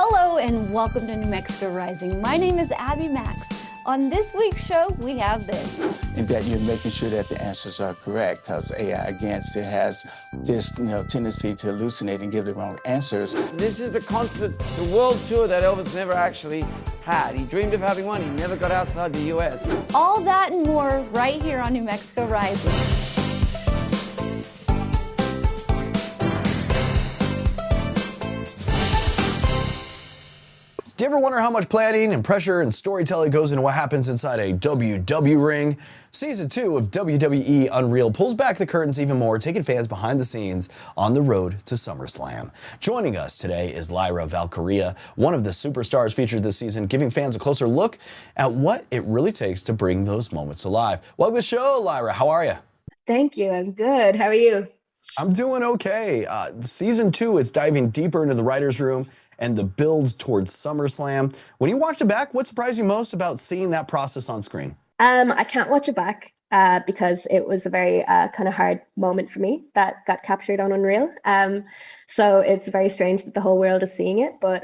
Hello and welcome to New Mexico Rising. My name is Abby Max. On this week's show, we have this. And that you're making sure that the answers are correct, because AI, again, still has this tendency to hallucinate and give the wrong answers. This is the concert, the world tour that Elvis never actually had. He dreamed of having one. He never got outside the U.S. All that and more right here on New Mexico Rising. Do you ever wonder how much planning and pressure and storytelling goes into what happens inside a WW ring? Season 2 of WWE Unreal pulls back the curtains even more, taking fans behind the scenes on the road to SummerSlam. Joining us today is Lyra Valkyrie, one of the superstars featured this season, giving fans a closer look at what it really takes to bring those moments alive. Welcome to the show, Lyra. How are you? Thank you. I'm good. How are you? I'm doing okay. Season 2, it's diving deeper into the writer's room and the build towards SummerSlam. When you watched it back, what surprised you most about seeing that process on screen? I can't watch it back because it was a very kind of hard moment for me that got captured on Unreal. So it's very strange that the whole world is seeing it, but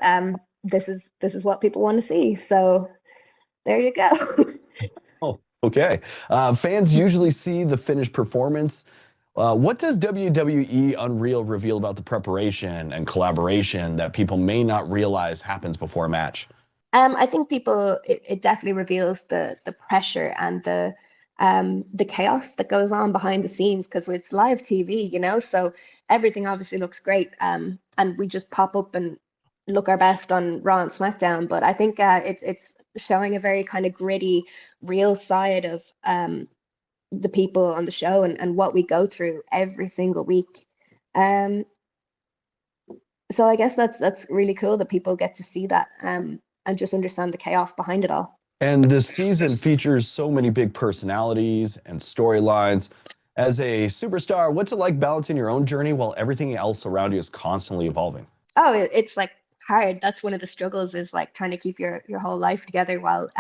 this is what people want to see. So there you go. Oh, okay. Fans usually see the finished performance. What does WWE Unreal reveal about the preparation and collaboration that people may not realize happens before a match? I think it definitely reveals the pressure and the chaos that goes on behind the scenes, because it's live TV, so everything obviously looks great, and we just pop up and look our best on Raw and SmackDown. But I think it's showing a very kind of gritty, real side of the people on the show and what we go through every single week. So I guess that's really cool that people get to see that and just understand the chaos behind it all. And this season features so many big personalities and storylines. As a superstar, what's it like balancing your own journey while everything else around you is constantly evolving? Oh, it's like hard. That's one of the struggles, is like trying to keep your whole life together while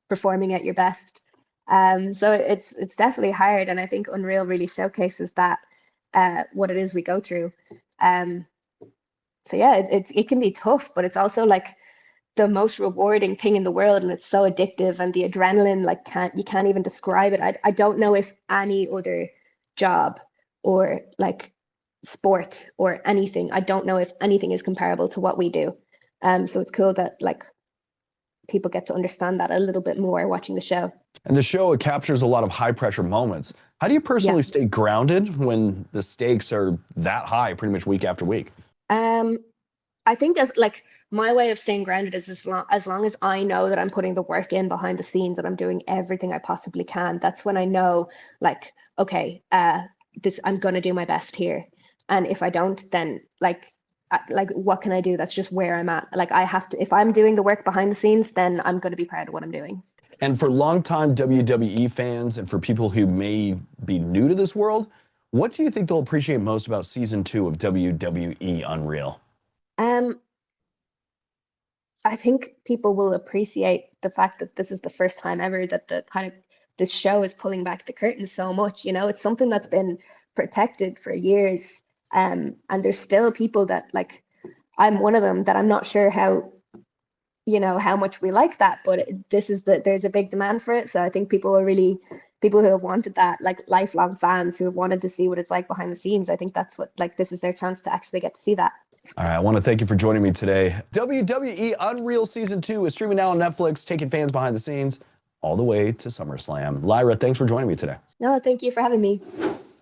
performing at your best. So it's definitely hard, and I think Unreal really showcases that what it is we go through. So yeah, it can be tough, but it's also like the most rewarding thing in the world, and it's so addictive, and the adrenaline, like you can't even describe it. I don't know if any other job or like sport or anything, I don't know if anything is comparable to what we do. So it's cool that like people get to understand that a little bit more watching the show. And the show, it captures a lot of high pressure moments. How do you personally stay grounded when the stakes are that high pretty much week after week? I think as like my way of staying grounded is as long as I know that I'm putting the work in behind the scenes, that I'm doing everything I possibly can. That's when I know, like, okay, I'm going to do my best here. And if I don't, then like what can I do? That's just where I'm at. Like I have to, if I'm doing the work behind the scenes, then I'm going to be proud of what I'm doing. And for longtime WWE fans and for people who may be new to this world, what do you think they'll appreciate most about season 2 of WWE Unreal? I think people will appreciate the fact that this is the first time ever that this show is pulling back the curtain so much. It's something that's been protected for years. And there's still people that, like, I'm one of them, that I'm not sure how much we like that, but there's a big demand for it. So I think people who have wanted that, like lifelong fans who have wanted to see what it's like behind the scenes, I think that's what, like, this is their chance to actually get to see that. All right, I want to thank you for joining me today. WWE Unreal Season 2 is streaming now on Netflix, taking fans behind the scenes all the way to SummerSlam. Lyra, thanks for joining me today. No, thank you for having me.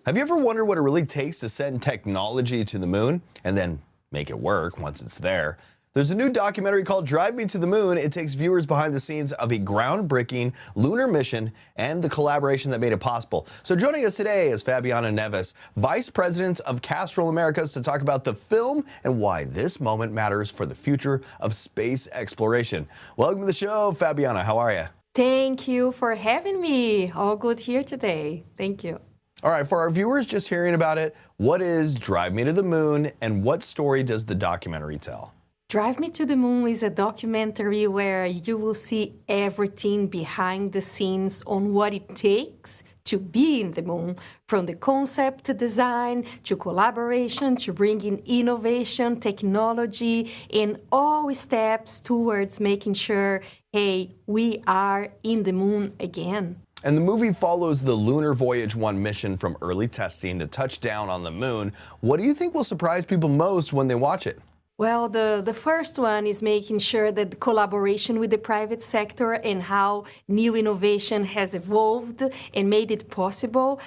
Have you ever wondered what it really takes to send technology to the moon and then make it work once it's there? There's a new documentary called Drive Me to the Moon. It takes viewers behind the scenes of a groundbreaking lunar mission and the collaboration that made it possible. So joining us today is Fabiana Neves, Vice President of Castrol Americas, to talk about the film and why this moment matters for the future of space exploration. Welcome to the show, Fabiana. How are you? Thank you for having me. All good here today. Thank you. All right, for our viewers just hearing about it, what is Drive Me to the Moon and what story does the documentary tell? Drive Me to the Moon is a documentary where you will see everything behind the scenes on what it takes to be in the moon, from the concept to design, to collaboration, to bringing innovation, technology, and all steps towards making sure, hey, we are in the moon again. And the movie follows the Lunar Voyage 1 mission from early testing to touchdown on the moon. What do you think will surprise people most when they watch it? Well, the first one is making sure that the collaboration with the private sector and how new innovation has evolved and made it possible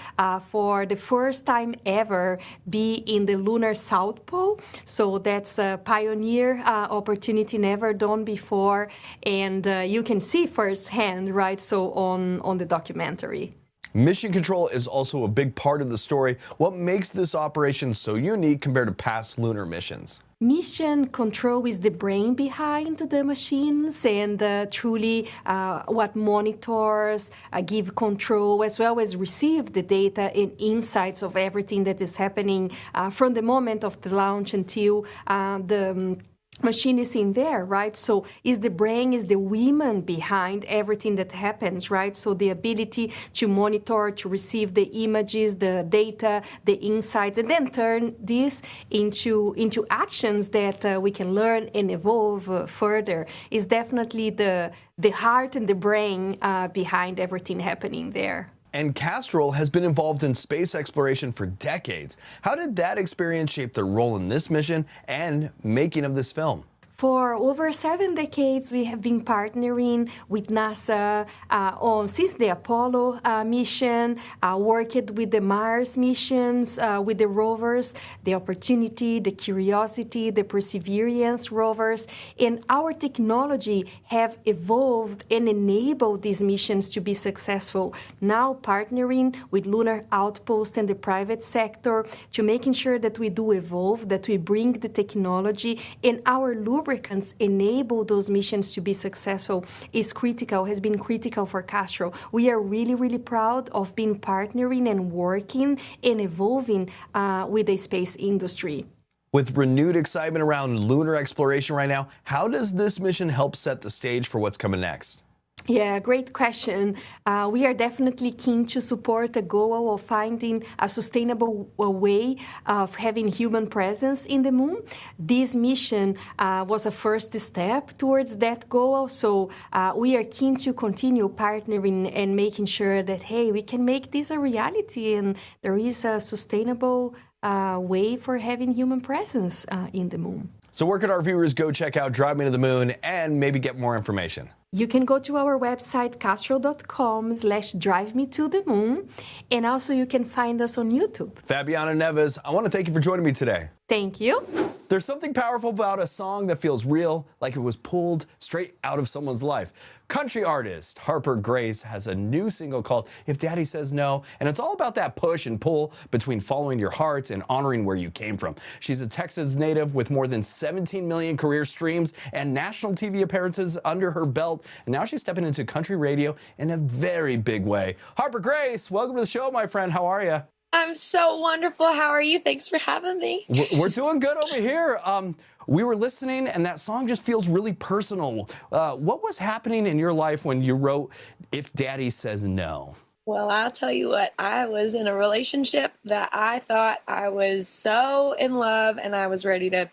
for the first time ever be in the lunar South Pole. So that's a pioneer opportunity never done before. And you can see firsthand, right, so on the documentary. Mission control is also a big part of the story. What makes this operation so unique compared to past lunar missions? Mission control is the brain behind the machines and truly what monitors, give control, as well as receive the data and insights of everything that is happening from the moment of the launch until the machine is in there, right? So is the brain, is the women behind everything that happens, right? So the ability to monitor, to receive the images, the data, the insights, and then turn this into actions that we can learn and evolve further is definitely the heart and the brain behind everything happening there. And Castrol has been involved in space exploration for decades. How did that experience shape their role in this mission and making of this film? For over 7 decades, we have been partnering with NASA since the Apollo mission, worked with the Mars missions, with the rovers, the Opportunity, the Curiosity, the Perseverance rovers, and our technology have evolved and enabled these missions to be successful. Now partnering with Lunar Outpost and the private sector to making sure that we do evolve, that we bring the technology, and our lubricants enable those missions to be successful is critical, has been critical for Castrol. We are really, really proud of being partnering and working and evolving with the space industry. With renewed excitement around lunar exploration right now, how does this mission help set the stage for what's coming next? Yeah, great question. We are definitely keen to support the goal of finding a sustainable way of having human presence in the moon. This mission was a first step towards that goal, so we are keen to continue partnering and making sure that, hey, we can make this a reality and there is a sustainable way for having human presence in the moon. So where can our viewers go check out Drive Me to the Moon and maybe get more information? You can go to our website, castrol.com/drive-me-to-the-moon, and also you can find us on YouTube. Fabiana Neves, I want to thank you for joining me today. Thank you. There's something powerful about a song that feels real, like it was pulled straight out of someone's life. Country artist Harper has a new single called If Daddy Says No, and it's all about that push and pull between following your heart and honoring where you came from. She's a Texas native with more than 17 million career streams and national TV appearances under her belt, and now she's stepping into country radio in a very big way. Harper, welcome to the show, my friend. How are you? I'm so wonderful. How are you? Thanks for having me. We're doing good over here. We were listening, and that song just feels really personal. What was happening in your life when you wrote If Daddy Says No? Well, I'll tell you what. I was in a relationship that I thought I was so in love, and I was ready to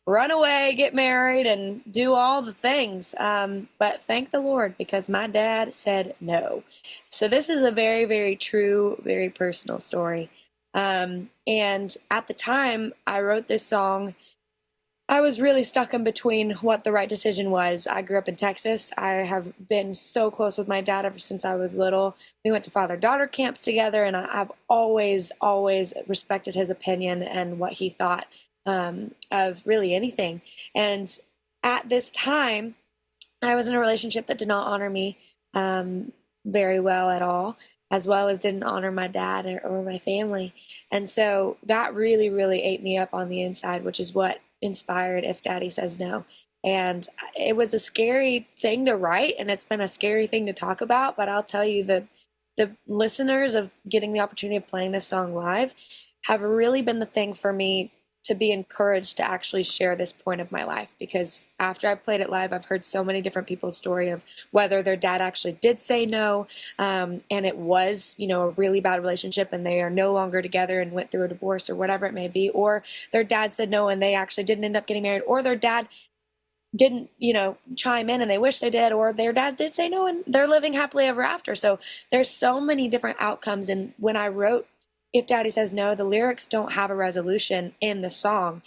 run away, get married, and do all the things. But thank the Lord, because my dad said no. So this is a very, very true, very personal story. And at the time I wrote this song, I was really stuck in between what the right decision was. I grew up in Texas. I have been so close with my dad ever since I was little. We went to father-daughter camps together, and I've always, always respected his opinion and what he thought of really anything. And at this time, I was in a relationship that did not honor me very well at all, as well as didn't honor my dad or my family. And so that really, really ate me up on the inside, which is what inspired If Daddy Says No. And it was a scary thing to write, and it's been a scary thing to talk about, but I'll tell you that the listeners of getting the opportunity of playing this song live have really been the thing for me to be encouraged to actually share this point of my life, because after I've played it live, I've heard so many different people's story of whether their dad actually did say no, and it was, a really bad relationship and they are no longer together and went through a divorce or whatever it may be, or their dad said no and they actually didn't end up getting married, or their dad didn't, chime in and they wish they did, or their dad did say no and they're living happily ever after. So there's so many different outcomes. And when I wrote If Daddy Says No, the lyrics don't have a resolution in the song,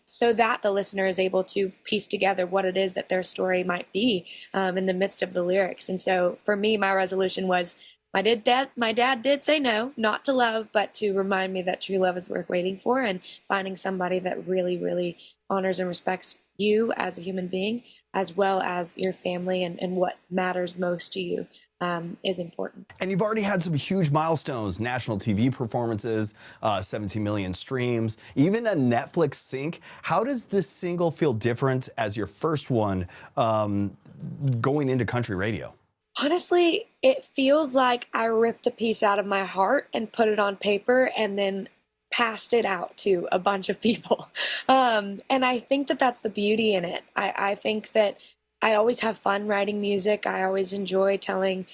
so that the listener is able to piece together what it is that their story might be in the midst of the lyrics. And so for me, my resolution was, my dad did say no, not to love, but to remind me that true love is worth waiting for, and finding somebody that really, really honors and respects you as a human being, as well as your family and what matters most to you is important. And you've already had some huge milestones, national TV performances, 17 million streams, even a Netflix sync. How does this single feel different as your first one going into country radio? Honestly, it feels like I ripped a piece out of my heart and put it on paper and then passed it out to a bunch of people. And I think that that's the beauty in it. I think that I always have fun writing music. I always enjoy telling,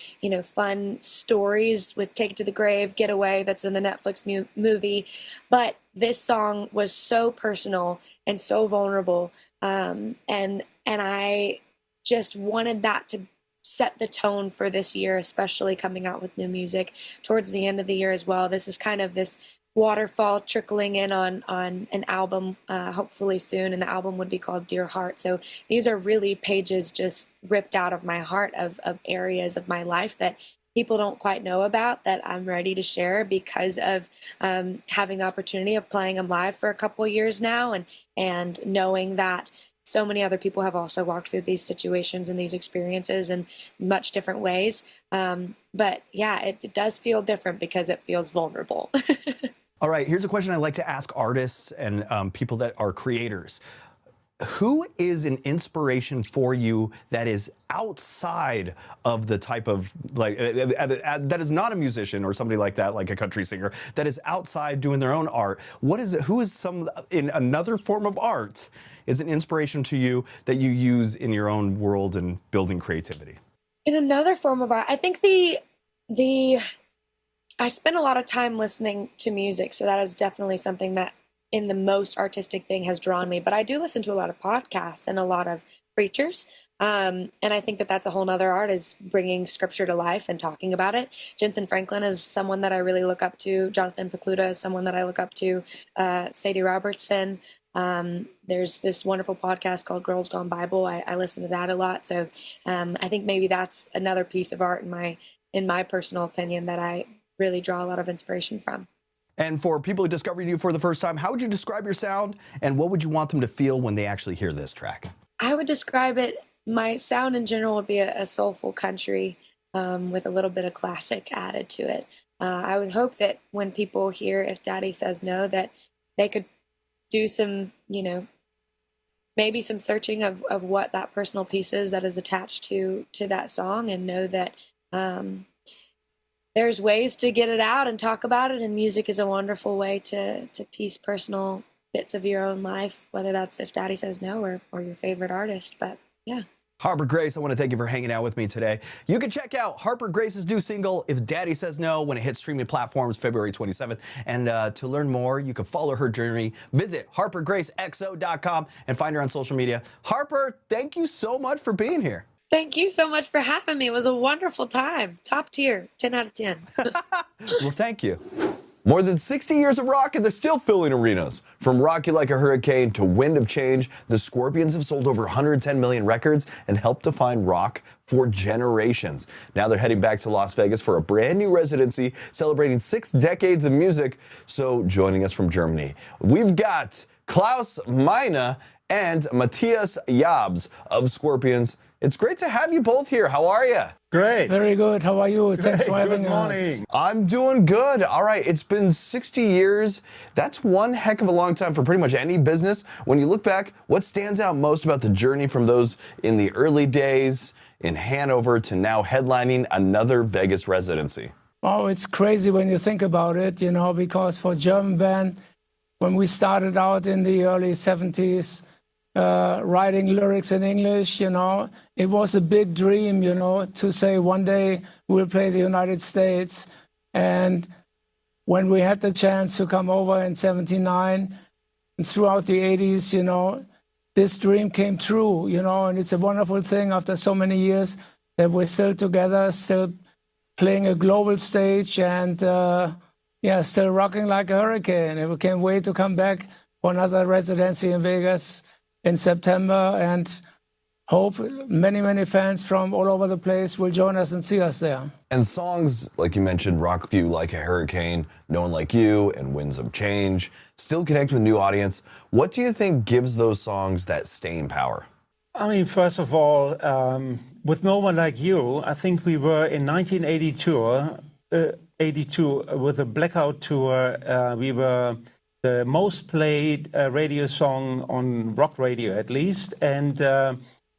fun stories with Take It to the Grave, Get Away, that's in the Netflix movie. But this song was so personal and so vulnerable. And I just wanted that to set the tone for this year, especially coming out with new music towards the end of the year as well. This is kind of this waterfall trickling in on an album, hopefully soon, and the album would be called Dear Heart. So these are really pages just ripped out of my heart of areas of my life that people don't quite know about, that I'm ready to share because of having the opportunity of playing them live for a couple years now, and knowing that so many other people have also walked through these situations and these experiences in much different ways. But yeah, it does feel different because it feels vulnerable. All right, here's a question I like to ask artists and people that are creators. Who is an inspiration for you that is outside of the type of, that is not a musician or somebody like that, like a country singer, that is outside doing their own art? What is it? Who is some in another form of art is an inspiration to you that you use in your own world and building creativity? In another form of art, I think I spend a lot of time listening to music, so that is definitely something that in the most artistic thing has drawn me. But I do listen to a lot of podcasts and a lot of preachers. And I think that that's a whole nother art, is bringing scripture to life and talking about it. Jensen Franklin is someone that I really look up to. Jonathan Pokluda is someone that I look up to. Sadie Robertson. There's this wonderful podcast called Girls Gone Bible. I listen to that a lot. So I think maybe that's another piece of art in my personal opinion that I really draw a lot of inspiration from. And for people who discovered you for the first time, how would you describe your sound, and what would you want them to feel when they actually hear this track? I would describe it, my sound in general would be a soulful country with a little bit of classic added to it. I would hope that when people hear If Daddy Says No, that they could do some, maybe some searching of what that personal piece is that is attached to that song, and know that there's ways to get it out and talk about it, and music is a wonderful way to piece personal bits of your own life, whether that's If Daddy Says No or your favorite artist. But yeah. Harper Grace, I want to thank you for hanging out with me today. You can check out Harper Grace's new single, If Daddy Says No, when it hits streaming platforms February 27th. And to learn more, you can follow her journey. Visit harpergracexo.com and find her on social media. Harper, thank you so much for being here. Thank you so much for having me. It was a wonderful time. Top tier, 10 out of 10. Well, thank you. More than 60 years of rock, and they're still filling arenas. From Rock You Like a Hurricane to Wind of Change, the Scorpions have sold over 110 million records and helped define rock for generations. Now they're heading back to Las Vegas for a brand new residency, celebrating 6 decades of music. So joining us from Germany, we've got Klaus, Meine, and Matthias of Scorpions. It's great to have you both here. How are you? Great. Very good. How are you? Thanks for having us. I'm doing good. All right. It's been 60 years. That's one heck of a long time for pretty much any business. When you look back, what stands out most about the journey from those in the early days in Hanover to now headlining another Vegas residency? Oh, it's crazy when you think about it, because for German band, when we started out in the early 70s, writing lyrics in English, it was a big dream, to say one day we'll play the United States. And when we had the chance to come over in 79 and throughout the 80s, this dream came true, and it's a wonderful thing after so many years that we're still together, still playing a global stage and, still rocking like a hurricane. And we can't wait to come back for another residency in Vegas in September, and hope many, many fans from all over the place will join us and see us there. And songs, like you mentioned, Rock You Like a Hurricane, No One Like You, and Winds of Change, still connect with a new audience. What do you think gives those songs that staying power? I mean, first of all, with No One Like You, I think we were in 1982 with a Blackout tour. We were the most played radio song on rock radio, at least, and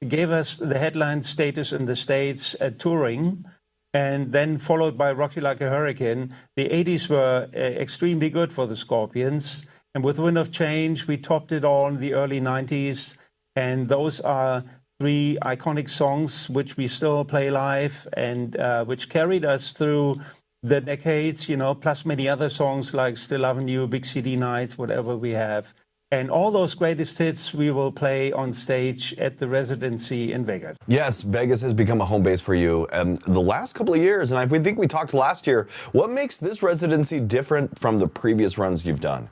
gave us the headline status in the States touring, and then followed by Rock You Like a Hurricane. The 80s were extremely good for the Scorpions, and with Wind of Change, we topped it all in the early 90s, and those are three iconic songs which we still play live and which carried us through the decades, plus many other songs like Still Loving You, Big City Nights, whatever we have. And all those greatest hits we will play on stage at the residency in Vegas. Yes, Vegas has become a home base for you. The last couple of years, and I think we talked last year, what makes this residency different from the previous runs you've done?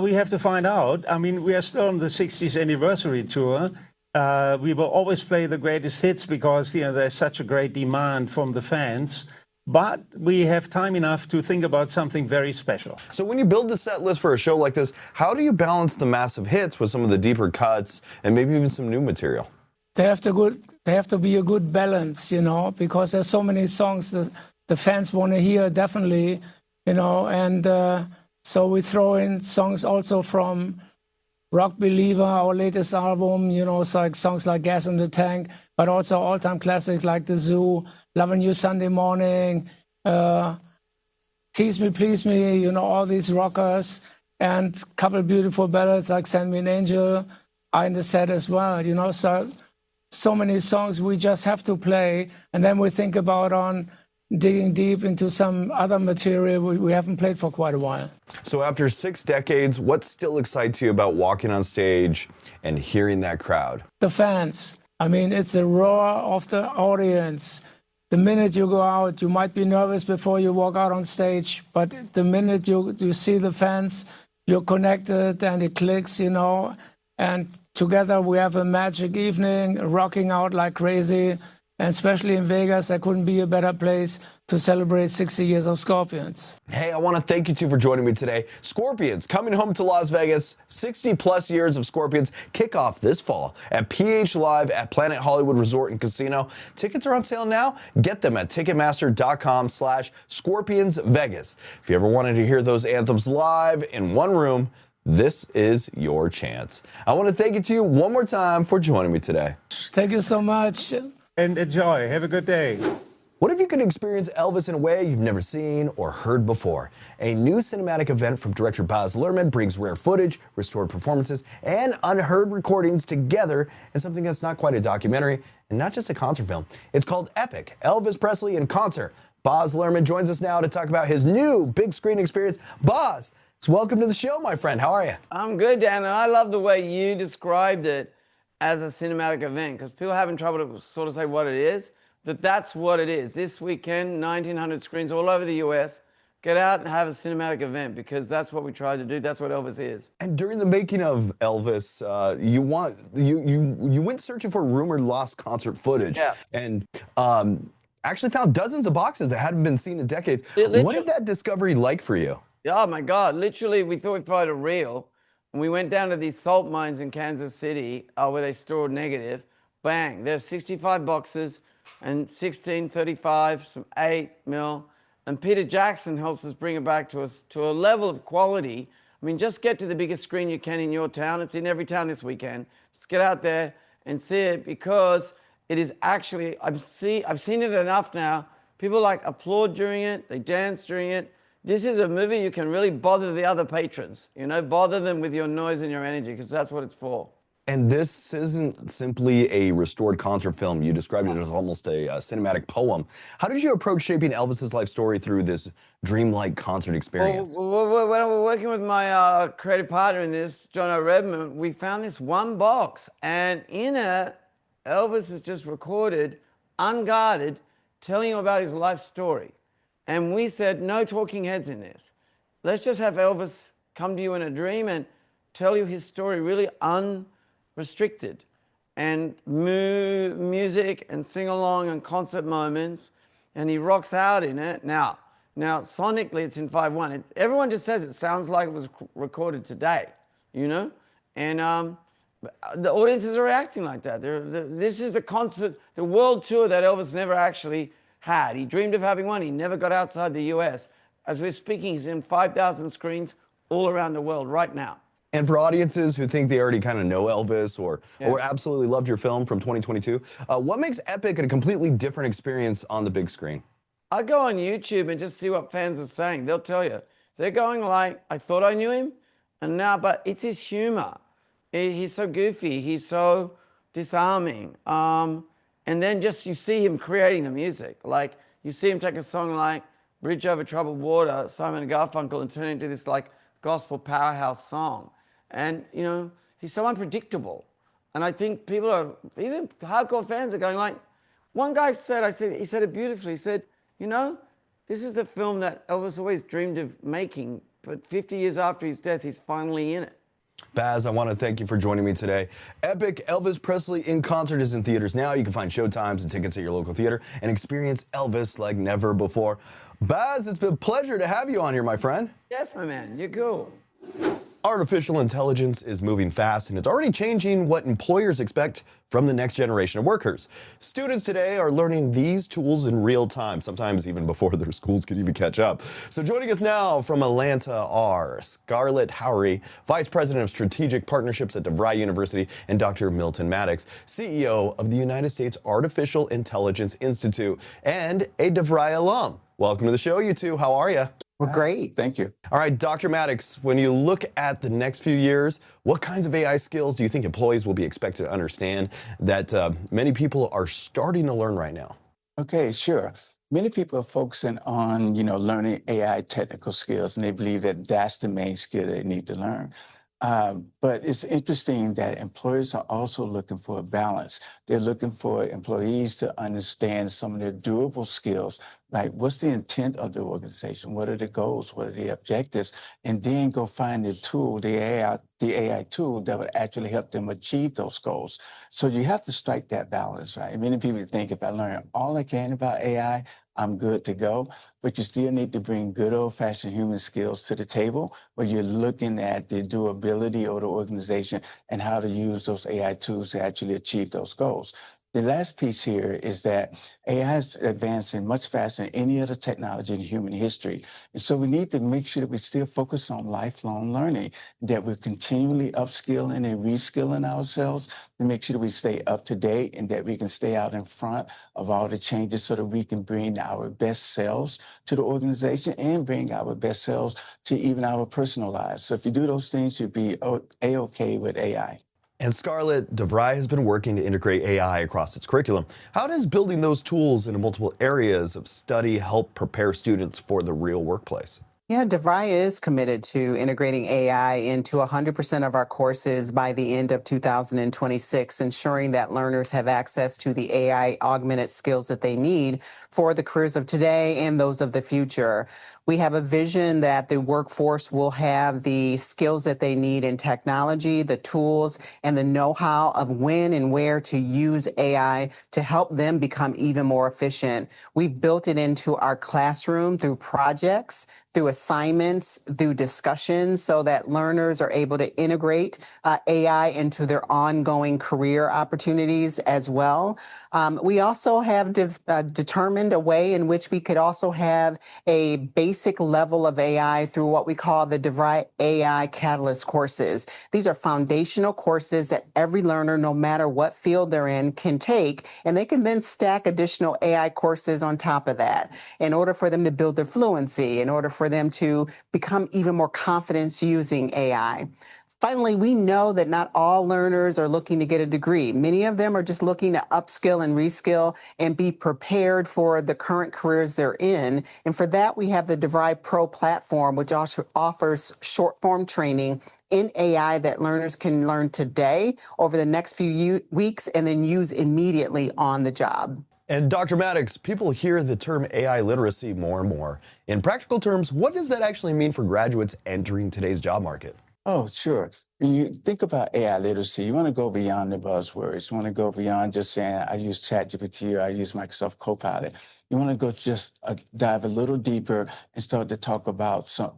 We have to find out. I mean, we are still on the 60th anniversary tour. We will always play the greatest hits because, there's such a great demand from the fans. But we have time enough to think about something very special. So when you build the set list for a show like this, how do you balance the massive hits with some of the deeper cuts and maybe even some new material? They have to be a good balance, because there's so many songs that the fans want to hear, definitely, and so we throw in songs also from Rock Believer, our latest album, like songs like Gas in the Tank, but also all-time classics like The Zoo, Loving You Sunday Morning, Tease Me, Please Me, all these rockers, and a couple beautiful ballads like Send Me an Angel are in the set as well, so many songs we just have to play, and then we think about digging deep into some other material we haven't played for quite a while. So after 6 decades, what still excites you about walking on stage and hearing that crowd? The fans. I mean, it's the roar of the audience. The minute you go out, you might be nervous before you walk out on stage, but the minute you see the fans, you're connected and it clicks, and together we have a magic evening, rocking out like crazy. And especially in Vegas, there couldn't be a better place to celebrate 60 years of Scorpions. Hey, I want to thank you two for joining me today. Scorpions coming home to Las Vegas. 60 plus years of Scorpions kick off this fall at PH Live at Planet Hollywood Resort and Casino. Tickets are on sale now. Get them at Ticketmaster.com/ScorpionsVegas. If you ever wanted to hear those anthems live in one room, this is your chance. I want to thank you two one more time for joining me today. Thank you so much. And enjoy. Have a good day. What if you could experience Elvis in a way you've never seen or heard before? A new cinematic event from director Baz Luhrmann brings rare footage, restored performances, and unheard recordings together in something that's not quite a documentary and not just a concert film. It's called Epic, Elvis Presley in Concert. Baz Luhrmann joins us now to talk about his new big screen experience. Baz, welcome to the show, my friend. How are you? I'm good, Dan, and I love the way you described it as a cinematic event, because people are having trouble to sort of say what it is, that's what it is. This weekend, 1,900 screens all over the US. Get out and have a cinematic event, because that's what we tried to do. That's what Elvis is. And during the making of Elvis, you went searching for rumored lost concert footage. Yeah. And actually found dozens of boxes that hadn't been seen in decades. What did that discovery like for you? Oh my God, literally we thought we'd find a reel. And we went down to these salt mines in Kansas City where they stored negative. Bang, there's 65 boxes and 1635, some 8 mil. And Peter Jackson helps us bring it back to us to a level of quality. I mean, just get to the biggest screen you can in your town. It's in every town this weekend. Just get out there and see it, because it is actually, I've seen it enough now. People applaud during it, they dance during it. This is a movie you can really bother the other patrons, you know, bother them with your noise and your energy, because that's what it's for. And this isn't simply a restored concert film. You described it as almost a cinematic poem. How did you approach shaping Elvis's life story through this dreamlike concert experience? Well, when I was working with my creative partner in this, John O'Redman, we found this one box, and in it, Elvis is just recorded, unguarded, telling you about his life story. And we said, no talking heads in this. Let's just have Elvis come to you in a dream and tell you his story really unrestricted. And music and sing-along and concert moments. And he rocks out in it. Now sonically it's in 5/1. Everyone just says it sounds like it was recorded today, you know? And the audiences are reacting like that. This is the concert, the world tour that Elvis never actually had. He dreamed of having one. He never got outside the US. As we're speaking, he's in 5,000 screens all around the world right now. And for audiences who think they already kind of know Elvis or absolutely loved your film from 2022, what makes Epic a completely different experience on the big screen? I go on YouTube and just see what fans are saying. They'll tell you. They're going like, I thought I knew him, and now, but it's his humor. He's so goofy. He's so disarming. And then just you see him creating the music. Like you see him take a song like Bridge Over Troubled Water, Simon and Garfunkel, and turn it into this like gospel powerhouse song. And you know, he's so unpredictable. And I think people are, even hardcore fans are going like, one guy said, he said it beautifully. He said, you know, this is the film that Elvis always dreamed of making, but 50 years after his death, he's finally in it. Baz, I want to thank you for joining me today. Epic Elvis Presley in Concert is in theaters now. You can find showtimes and tickets at your local theater and experience Elvis like never before. Baz, it's been a pleasure to have you on here, my friend. Yes, my man. You're cool. Artificial intelligence is moving fast, and it's already changing what employers expect from the next generation of workers. Students today are learning these tools in real time, sometimes even before their schools could even catch up. So joining us now from Atlanta are Scarlette, Vice President of Strategic Partnerships at DeVry University, and Dr. Milton, CEO of the United States Artificial Intelligence Institute and a DeVry alum. Welcome to the show, you two. How are you? We're great. Thank you. All right, Dr. Mattox, when you look at the next few years, what kinds of AI skills do you think employees will be expected to understand that many people are starting to learn right now? Okay, sure. Many people are focusing on, learning AI technical skills, and they believe that that's the main skill they need to learn. But it's interesting that employers are also looking for a balance. They're looking for employees to understand some of their durable skills, like what's the intent of the organization? What are the goals? What are the objectives? And then go find the tool, the AI tool that would actually help them achieve those goals. So you have to strike that balance, right? Many people think if I learn all I can about AI, I'm good to go, but you still need to bring good old-fashioned human skills to the table where you're looking at the durability of the organization and how to use those AI tools to actually achieve those goals. The last piece here is that AI is advancing much faster than any other technology in human history. And so we need to make sure that we still focus on lifelong learning, that we're continually upskilling and reskilling ourselves to make sure that we stay up to date and that we can stay out in front of all the changes so that we can bring our best selves to the organization and bring our best selves to even our personal lives. So if you do those things, you'll be A-okay with AI. And Scarlette, DeVry has been working to integrate AI across its curriculum. How does building those tools into multiple areas of study help prepare students for the real workplace? Yeah, DeVry is committed to integrating AI into 100% of our courses by the end of 2026, ensuring that learners have access to the AI augmented skills that they need for the careers of today and those of the future. We have a vision that the workforce will have the skills that they need in technology, the tools, and the know-how of when and where to use AI to help them become even more efficient. We've built it into our classroom through projects, through assignments, through discussions, so that learners are able to integrate AI into their ongoing career opportunities as well. We also have determined a way in which we could also have a basic basic level of AI through what we call the DeVry AI Catalyst courses. These are foundational courses that every learner, no matter what field they're in, can take, and they can then stack additional AI courses on top of that in order for them to build their fluency, in order for them to become even more confident using AI. Finally, we know that not all learners are looking to get a degree. Many of them are just looking to upskill and reskill and be prepared for the current careers they're in. And for that, we have the DeVry Pro platform, which also offers short-form training in AI that learners can learn today over the next few weeks and then use immediately on the job. And Dr. Mattox, people hear the term AI literacy more and more. In practical terms, what does that actually mean for graduates entering today's job market? Oh, sure. When you think about AI literacy, you want to go beyond the buzzwords. You want to go beyond just saying, I use ChatGPT or I use Microsoft Copilot. You want to go just dive a little deeper and start to talk about some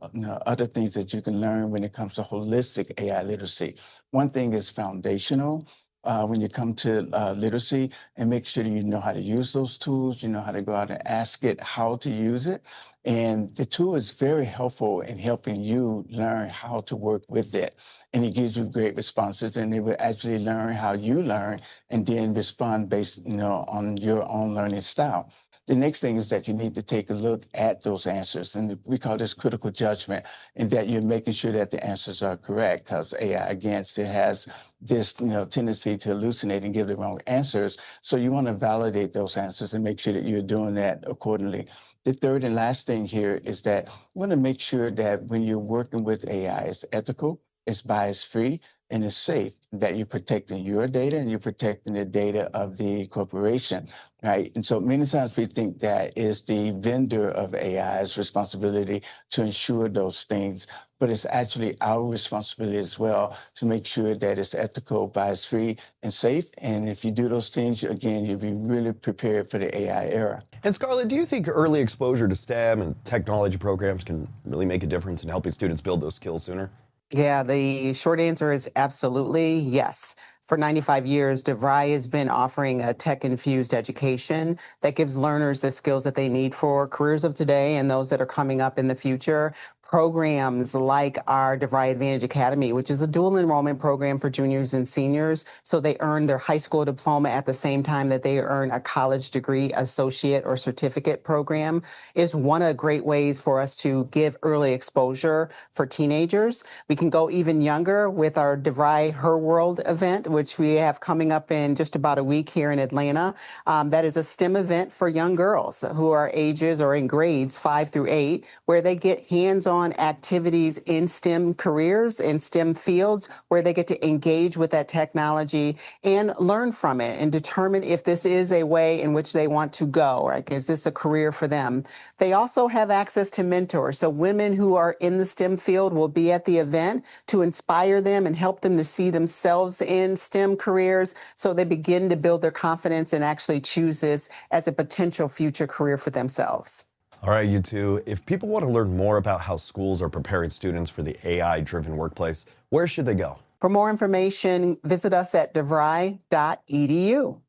other things that you can learn when it comes to holistic AI literacy. One thing is foundational. When you come to literacy, and make sure that you know how to use those tools, you know how to go out and ask it how to use it. And the tool is very helpful in helping you learn how to work with it. And it gives you great responses, and it will actually learn how you learn and then respond based, on your own learning style. The next thing is that you need to take a look at those answers, and we call this critical judgment, and that you're making sure that the answers are correct, because AI, again, still has this tendency to hallucinate and give the wrong answers. So you want to validate those answers and make sure that you're doing that accordingly. The third and last thing here is that you want to make sure that when you're working with AI, it's ethical, it's bias-free, and it's safe, that you're protecting your data and you're protecting the data of the corporation, right? And so many times we think that is the vendor of AI's responsibility to ensure those things, but it's actually our responsibility as well to make sure that it's ethical, bias-free, and safe. And if you do those things, again, you'll be really prepared for the AI era. And Scarlette, do you think early exposure to STEM and technology programs can really make a difference in helping students build those skills sooner? Yeah, the short answer is absolutely yes. For 95 years, DeVry has been offering a tech-infused education that gives learners the skills that they need for careers of today and those that are coming up in the future. Programs like our DeVry Advantage Academy, which is a dual enrollment program for juniors and seniors, so they earn their high school diploma at the same time that they earn a college degree, associate, or certificate program, is one of the great ways for us to give early exposure for teenagers. We can go even younger with our DeVry Her World event, which we have coming up in just about a week here in Atlanta. That is a STEM event for young girls who are ages or in grades 5 through 8, where they get hands-on activities in STEM careers, in STEM fields, where they get to engage with that technology and learn from it and determine if this is a way in which they want to go, or is this a career for them. They also have access to mentors. So women who are in the STEM field will be at the event to inspire them and help them to see themselves in STEM careers, so they begin to build their confidence and actually choose this as a potential future career for themselves. All right, you two, if people want to learn more about how schools are preparing students for the AI-driven workplace, where should they go? For more information, visit us at devry.edu.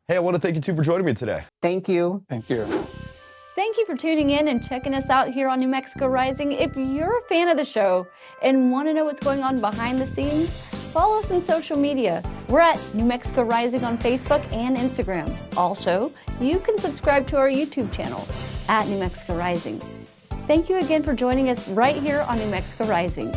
Hey, I want to thank you two for joining me today. Thank you. Thank you. Thank you for tuning in and checking us out here on New Mexico Rising. If you're a fan of the show and want to know what's going on behind the scenes, follow us on social media. We're at New Mexico Rising on Facebook and Instagram. Also, you can subscribe to our YouTube channel at New Mexico Rising. Thank you again for joining us right here on New Mexico Rising.